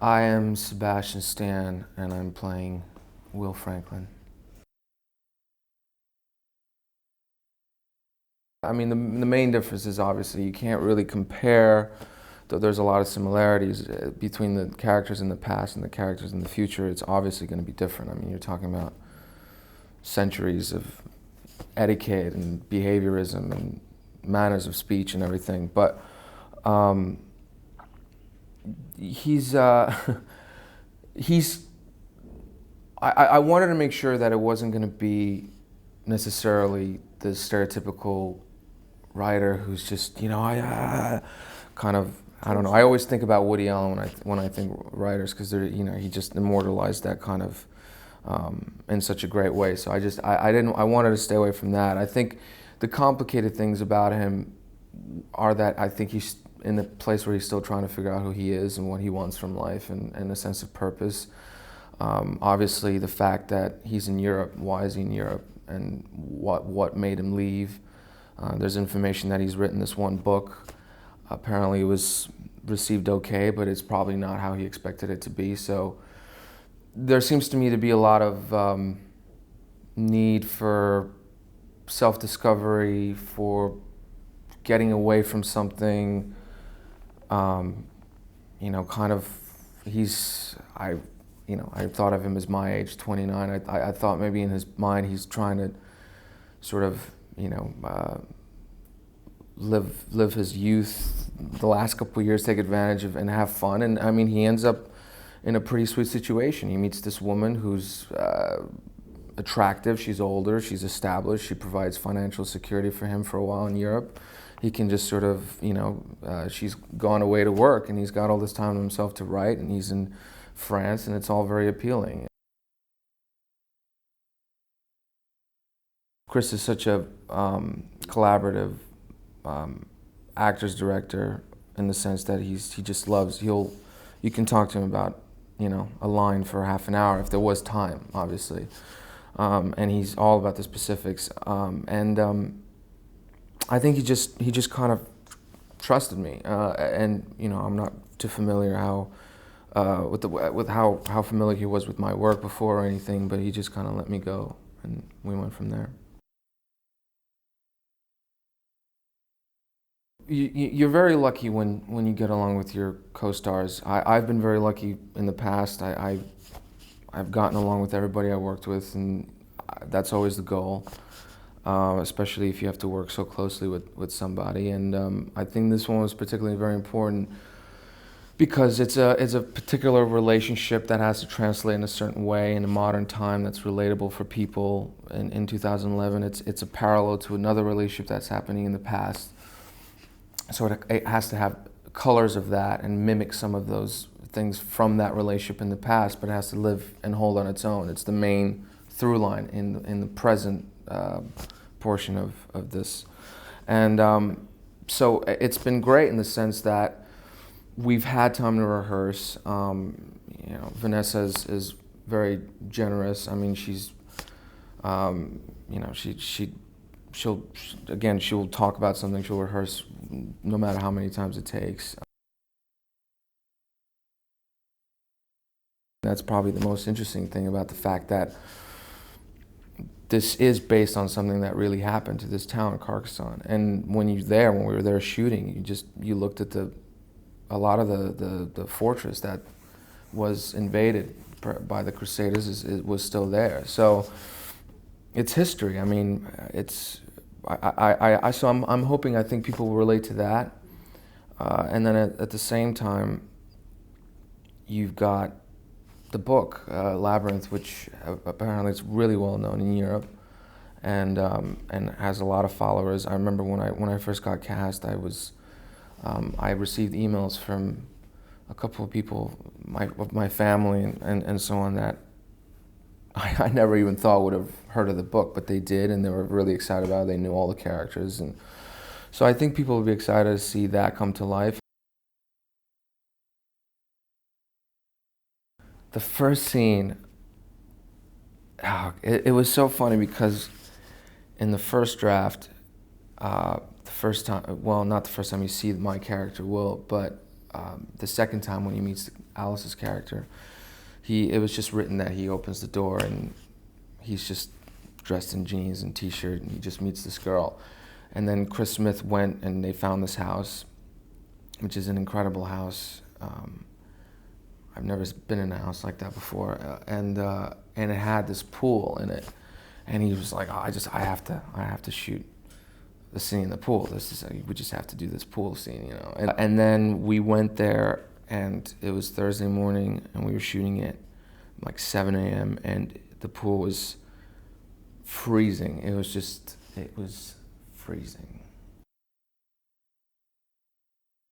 I am Sebastian Stan, and I'm playing Will Franklin. I mean, the main difference is obviously you can't really compare, though there's a lot of similarities between the characters in the past and the characters in the future. It's obviously going to be different. I mean, you're talking about centuries of etiquette and behaviorism and manners of speech and everything. But he's he's I wanted to make sure that it wasn't going to be necessarily the stereotypical writer who's just, kind of, I don't know. I always think about Woody Allen when I think writers, because they're, he just immortalized that kind of in such a great way. So I wanted to stay away from that. I think the complicated things about him are that I think he's in the place where he's still trying to figure out who he is and what he wants from life and a sense of purpose. Obviously, the fact that he's in Europe, why is he in Europe, and what made him leave. There's information that he's written this one book. Apparently it was received okay, but it's probably not how he expected it to be. So there seems to me to be a lot of need for self-discovery, for getting away from something. Kind of, I thought of him as my age, 29. I thought maybe in his mind he's trying to sort of, live his youth, the last couple of years, take advantage of and have fun. And I mean, he ends up in a pretty sweet situation. He meets this woman who's attractive, she's older, she's established, she provides financial security for him for a while in Europe. He can just sort of, she's gone away to work and he's got all this time to himself to write, and he's in France, and it's all very appealing. Chris is such a collaborative actor's director, in the sense that he just loves, you can talk to him about, a line for half an hour if there was time, obviously. And he's all about the specifics. I think he just kind of trusted me, and I'm not too familiar with how familiar he was with my work before or anything, but he just kind of let me go, and we went from there. You're very lucky when you get along with your co-stars. I've been very lucky in the past. I've gotten along with everybody I worked with, and that's always the goal, especially if you have to work so closely with somebody. And I think this one was particularly very important because it's a particular relationship that has to translate in a certain way in a modern time that's relatable for people in 2011. It's a parallel to another relationship that's happening in the past. So it has to have colors of that and mimic some of those things from that relationship in the past, but it has to live and hold on its own. It's the main through line in the present portion of this. And so it's been great in the sense that we've had time to rehearse. Vanessa is very generous. I mean, she's, she'll talk about something, she'll rehearse no matter how many times it takes. That's probably the most interesting thing about the fact that this is based on something that really happened to this town, Carcassonne. And when we were there shooting, you looked at a lot of the fortress that was invaded by the Crusaders was still there. So it's history. I mean, so I'm hoping, I think people will relate to that. And then at the same time, you've got the book, Labyrinth, which apparently is really well known in Europe, and has a lot of followers. I remember when I first got cast, I received emails from a couple of people, of my family and so on, that I never even thought would have heard of the book, but they did, and they were really excited about it. They knew all the characters, and so I think people will be excited to see that come to life. The first scene, it was so funny because in the first draft, the first time, well, not the first time you see my character, Will, but the second time when he meets Alice's character, it was just written that he opens the door and he's just dressed in jeans and t-shirt, and he just meets this girl. And then Chris Smith went and they found this house, which is an incredible house. I've never been in a house like that before, and it had this pool in it. And he was like, oh, I have to shoot the scene in the pool. We just have to do this pool scene, you know. And then we went there, and it was Thursday morning, and we were shooting it like 7 a.m. and the pool was freezing. It was freezing.